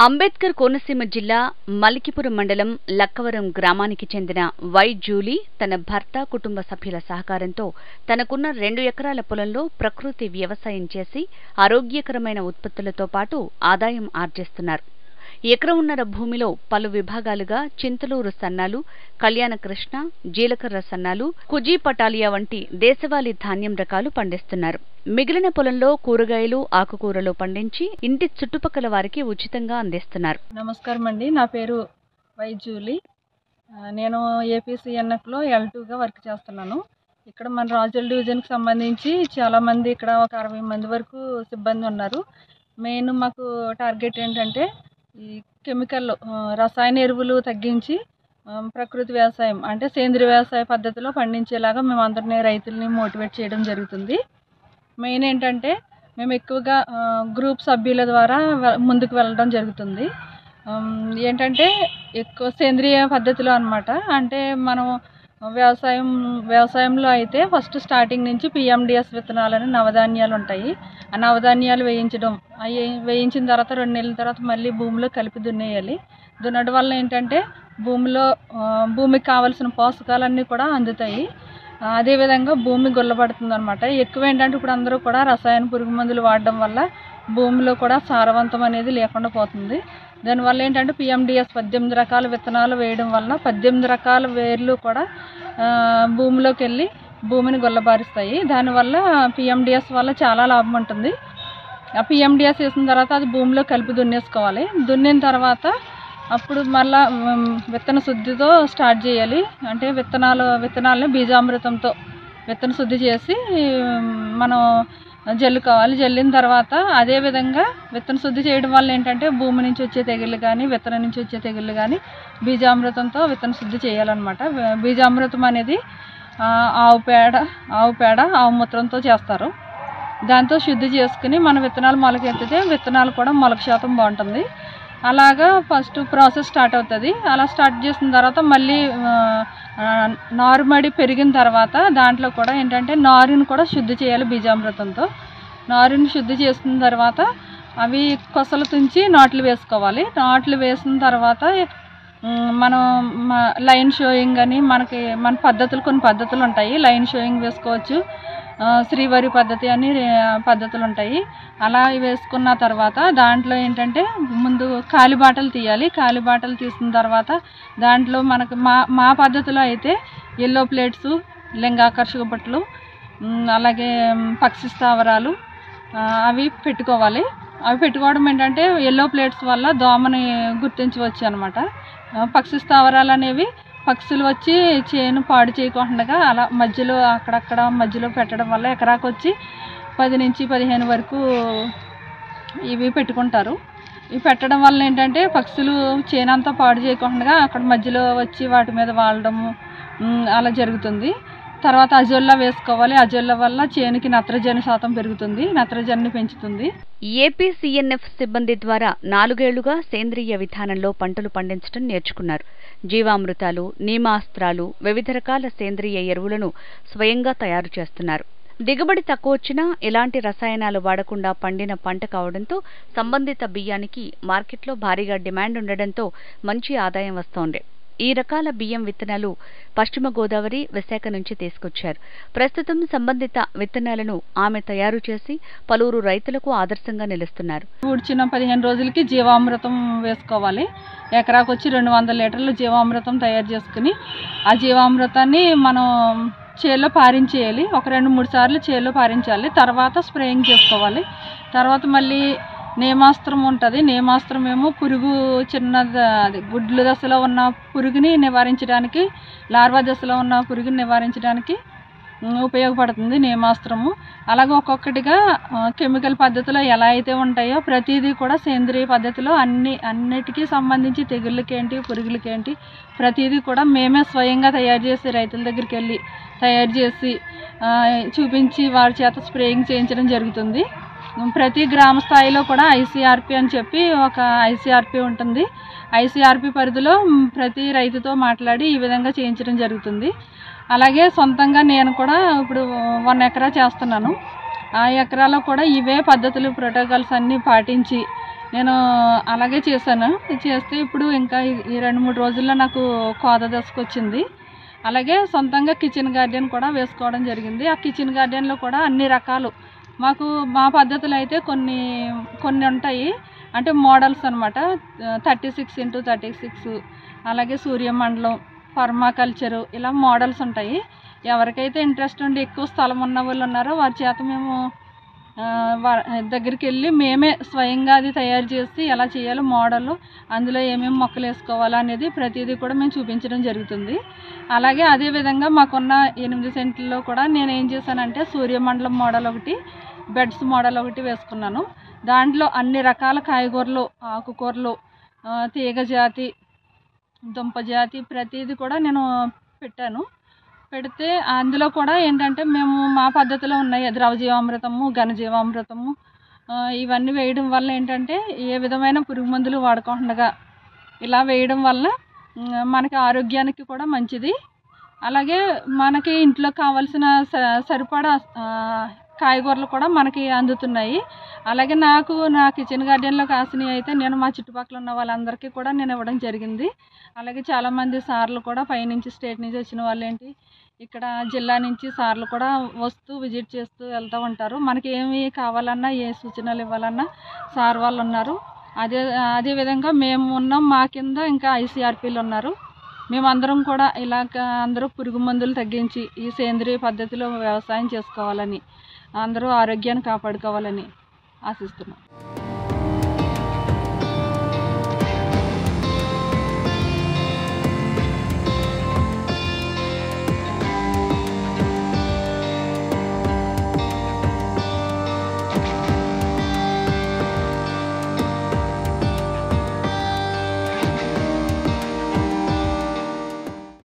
అంబేద్కర్ కోనసీమ జిల్లా మలికిపురం మండలం లక్కవరం గ్రామానికి చెందిన వై జూలీ తన భర్త కుటుంబ సభ్యుల సహకారంతో తనకున్న 2 ఎకరాల పొలంలో ప్రకృతి వ్యవసాయం చేసి ఆరోగ్యకరమైన ఉత్పత్తులతో పాటు ఆదాయం ఆర్జిస్తున్నారు. ఎకరమున్నర భూమిలో పలు విభాగాలుగా చింతలూరు సన్నాలు, కళ్యాణకృష్ణ, జీలకర్ర సన్నాలు, కుజీ పటాలియా వంటి దేశవాళీ ధాన్యం రకాలు పండిస్తున్నారు. మిగిలిన పొలంలో కూరగాయలు, ఆకుకూరలు పండించి ఇంటి చుట్టుపక్కల వారికి ఉచితంగా అందిస్తున్నారు. నమస్కారం అండి, నా పేరు వై జూలీ. నేను ఏపీసీఎన్ఎఫ్లో L2గా వర్క్ చేస్తున్నాను. ఇక్కడ మన రాజోల్ డివిజన్కి సంబంధించి చాలామంది, ఇక్కడ ఒక 60 మంది వరకు సిబ్బంది ఉన్నారు. మెయిన్ మాకు టార్గెట్ ఏంటంటే ఈ కెమికల్ రసాయన ఎరువులు తగ్గించి ప్రకృతి వ్యవసాయం అంటే సేంద్రియ వ్యవసాయ పద్ధతిలో పండించేలాగా మేము అందరినీ రైతుల్ని మోటివేట్ చేయడం జరుగుతుంది. మెయిన్ ఏంటంటే మేము ఎక్కువగా గ్రూప్ సభ్యుల ద్వారా ముందుకు వెళ్ళడం జరుగుతుంది. ఏంటంటే ఎక్కువ సేంద్రియ పద్ధతిలో అన్నమాట. అంటే మనం వ్యవసాయంలో అయితే ఫస్ట్ స్టార్టింగ్ నుంచి PMDS విత్తనాలని నవధాన్యాలు ఉంటాయి. ఆ నవధాన్యాలు వేయించడం, అవి వేయించిన తర్వాత 2 నెలల తర్వాత మళ్ళీ భూమిలో కలిపి దున్నేయాలి. దున్నడం వల్ల ఏంటంటే భూమికి కావాల్సిన పోషకాలన్నీ కూడా అందుతాయి. అదేవిధంగా భూమి గుల్లబడుతుంది అనమాట. ఎక్కువ ఏంటంటే ఇప్పుడు అందరూ కూడా రసాయన పురుగు మందులు వాడడం వల్ల భూమిలో కూడా సారవంతం అనేది లేకుండా పోతుంది. దానివల్ల ఏంటంటే PMDS 18 రకాల విత్తనాలు వేయడం వల్ల 18 రకాల వేర్లు కూడా భూమిలోకి వెళ్ళి భూమిని గుల్లబారుస్తాయి. దానివల్ల PMDS వల్ల చాలా లాభం ఉంటుంది. ఆ PMDS వేసిన తర్వాత అది భూమిలో కలిపి దున్నేసుకోవాలి. దున్నిన తర్వాత అప్పుడు మళ్ళా విత్తన శుద్ధితో స్టార్ట్ చేయాలి. అంటే విత్తనాలని బీజామృతంతో విత్తన శుద్ధి చేసి మనం జల్లుకోవాలి. జల్లిన తర్వాత అదేవిధంగా విత్తన శుద్ధి చేయడం వల్ల ఏంటంటే భూమి నుంచి వచ్చే తెగుళ్ళు కానీ విత్తనం నుంచి వచ్చే తెగుళ్ళు కానీ బీజామృతంతో విత్తన శుద్ధి చేయాలన్నమాట. బీజామృతం అనేది ఆవు పేడ ఆవు మూత్రంతో చేస్తారు. దాంతో శుద్ధి చేసుకుని మన విత్తనాలు మొలకెత్తితే విత్తనాలు కూడా మొలక శాతం బాగుంటుంది. అలాగా ఫస్ట్ ప్రాసెస్ స్టార్ట్ అవుతుంది. అలా స్టార్ట్ చేసిన తర్వాత మళ్ళీ నారుమడి పెరిగిన తర్వాత దాంట్లో కూడా ఏంటంటే నారుని కూడా శుద్ధి చేయాలి బీజామృతంతో. నారుని శుద్ధి చేసిన తర్వాత అవి కొసలు తుంచి నాట్లు వేసుకోవాలి. నాట్లు వేసిన తర్వాత మనం లైన్ షోయింగ్ అని మన కొన్ని పద్ధతులు ఉంటాయి. లైన్ షోయింగ్ వేసుకోవచ్చు, శ్రీవారి పద్ధతి అని పద్ధతులు ఉంటాయి. అలా వేసుకున్న తర్వాత దాంట్లో ఏంటంటే ముందు కాలిబాటలు తీయాలి. కాలిబాటలు తీసిన తర్వాత దాంట్లో మనకు మా పద్ధతిలో అయితే ఎల్లో ప్లేట్స్, లింగాకర్షక బొట్లు, అలాగే పక్షి స్థావరాలు అవి పెట్టుకోవాలి. అవి పెట్టుకోవడం ఏంటంటే ఎల్లో ప్లేట్స్ వల్ల దోమని గుర్తించవచ్చు అనమాట. పక్షి స్థావరాలు అనేవి పక్షులు వచ్చి చేను పాడు చేయకుండా అలా మధ్యలో అక్కడక్కడ మధ్యలో పెట్టడం వల్ల ఎకరాకు వచ్చి 10 నుంచి 15 వరకు ఇవి పెట్టుకుంటారు. ఇవి పెట్టడం వల్ల ఏంటంటే పక్షులు చేను అంతా పాడు చేయకుండా అక్కడ మధ్యలో వచ్చి వాటి మీద వాలడము అలా జరుగుతుంది. తర్వాత అజొల్లా వేసుకోవాలి. అజొల్లా వల్ల చేనుకి నత్రజని శాతం పెరుగుతుంది, నత్రజనిని పెంచుతుంది. ఏపీసీఎన్ఎఫ్ సిబ్బంది ద్వారా 4 ఏళ్లుగా సేంద్రియ విధానంలో పంటలు పండించడం నేర్చుకున్నారు. జీవామృతాలు, నీమాస్త్రాలు, వివిధ రకాల సేంద్రియ ఎరువులను స్వయంగా తయారు చేస్తున్నారు. దిగుబడి తక్కువ వచ్చినా ఎలాంటి రసాయనాలు వాడకుండా పండిన పంట కావడంతో సంబంధిత బియ్యానికి మార్కెట్లో భారీగా డిమాండ్ ఉండడంతో మంచి ఆదాయం వస్తోంది. ఈ రకాల బియ్యం విత్తనాలు పశ్చిమ గోదావరి, విశాఖ నుంచి తీసుకొచ్చారు. ప్రస్తుతం సంబంధిత విత్తనాలను ఆమె తయారు చేసి పలువురు రైతులకు ఆదర్శంగా నిలుస్తున్నారు. ఊడ్చిన 15 రోజులకి జీవామృతం వేసుకోవాలి. ఎకరాకు వచ్చి 200 లీటర్ల జీవామృతం తయారు చేసుకుని ఆ జీవామృతాన్ని మనం చేలో పారించేయాలి. ఒక 2-3 సార్లు చేలో పారించాలి. తర్వాత స్ప్రేయింగ్ చేసుకోవాలి. తర్వాత మళ్ళీ నేమాస్త్రం ఉంటుంది. నేమాస్త్రం ఏమో పురుగు గుడ్లు దశలో ఉన్న పురుగుని నివారించడానికి, లార్వా దశలో ఉన్న పురుగుని నివారించడానికి ఉపయోగపడుతుంది నేమాస్త్రము. అలాగే ఒక్కొక్కటిగా కెమికల్ పద్ధతిలో ఎలా అయితే ఉంటాయో ప్రతిదీ కూడా సేంద్రియ పద్ధతిలో అన్నిటికీ సంబంధించి తెగుళ్ళకేంటి, పురుగులకేంటి ప్రతిదీ కూడా మేమే స్వయంగా తయారు చేసి రైతుల దగ్గరికి వెళ్ళి తయారు చేసి చూపించి వారి చేత స్ప్రేయింగ్ చేయించడం జరుగుతుంది. ప్రతి గ్రామ స్థాయిలో కూడా ICRP అని చెప్పి ఒక ICRP ఉంటుంది. ICRP పరిధిలో ప్రతి రైతుతో మాట్లాడి ఈ విధంగా చేయించడం జరుగుతుంది. అలాగే సొంతంగా నేను కూడా ఇప్పుడు 1 ఎకరా చేస్తున్నాను. ఆ ఎకరాలో కూడా ఇవే పద్ధతులు, ప్రోటోకాల్స్ అన్నీ పాటించి నేను అలాగే చేశాను. చేస్తే ఇప్పుడు ఇంకా ఈ 2-3 రోజుల్లో నాకు కోత దశకు వచ్చింది. అలాగే సొంతంగా కిచెన్ గార్డెన్ కూడా వేసుకోవడం జరిగింది. ఆ కిచెన్ గార్డెన్లో కూడా అన్ని రకాలు మాకు మా పద్ధతులు అయితే కొన్ని ఉంటాయి. అంటే మోడల్స్ అనమాట. 36x36 అలాగే సూర్యమండలం, పర్మాకల్చరు ఇలా మోడల్స్ ఉంటాయి. ఎవరికైతే ఇంట్రెస్ట్ ఉండి ఎక్కువ స్థలం ఉన్న వాళ్ళు ఉన్నారో వారి చేత మేము దగ్గరికి వెళ్ళి మేమే స్వయంగా అది తయారు చేసి ఎలా చేయాలో మోడల్, అందులో ఏమేమి మొక్కలు వేసుకోవాలో అనేది ప్రతిదీ కూడా మేము చూపించడం జరుగుతుంది. అలాగే అదేవిధంగా మాకున్న 8 సెంట్లలో కూడా నేను ఏం చేశానంటే సూర్యమండలం మోడల్ ఒకటి, బెడ్స్ మోడల్ ఒకటి వేసుకున్నాను. దాంట్లో అన్ని రకాల కాయగూరలు, ఆకుకూరలు, తీగ జాతి, దుంప జాతి ప్రతిదీ కూడా నేను పెట్టాను. పెడితే అందులో కూడా ఏంటంటే మేము మా పద్ధతిలో ఉన్నాయి. ద్రవజీవామృతము, ఘనజీవామృతము ఇవన్నీ వేయడం వల్ల ఏంటంటే ఏ విధమైన పురుగు మందులు వాడకుండా ఇలా వేయడం వల్ల మనకి ఆరోగ్యానికి కూడా మంచిది. అలాగే మనకి ఇంట్లో కావాల్సిన సరిపడా కాయగూరలు కూడా మనకి అందుతున్నాయి. అలాగే నాకు నా కిచెన్ గార్డెన్లో కాసినవి అయితే నేను మా చుట్టుపక్కల ఉన్న వాళ్ళందరికీ కూడా నేను ఇవ్వడం జరిగింది. అలాగే చాలామంది సార్లు కూడా పైనుంచి స్టేట్ నుంచి వచ్చిన వాళ్ళు ఇక్కడ జిల్లా నుంచి సార్లు కూడా వస్తూ విజిట్ చేస్తూ వెళ్తూ ఉంటారు. మనకి ఏమి కావాలన్నా ఏ సూచనలు ఇవ్వాలన్నా సార్ వాళ్ళు ఉన్నారు. అదేవిధంగా మేము ఉన్నాం. మా కింద ఇంకా ఐసీఆర్పీలు ఉన్నారు. మేమందరం కూడా ఇలాగ అందరూ పురుగు మందులు తగ్గించి ఈ సేంద్రియ పద్ధతిలో వ్యవసాయం చేసుకోవాలని, అందరూ ఆరోగ్యాన్ని కాపాడుకోవాలని ఆశిస్తున్నాం.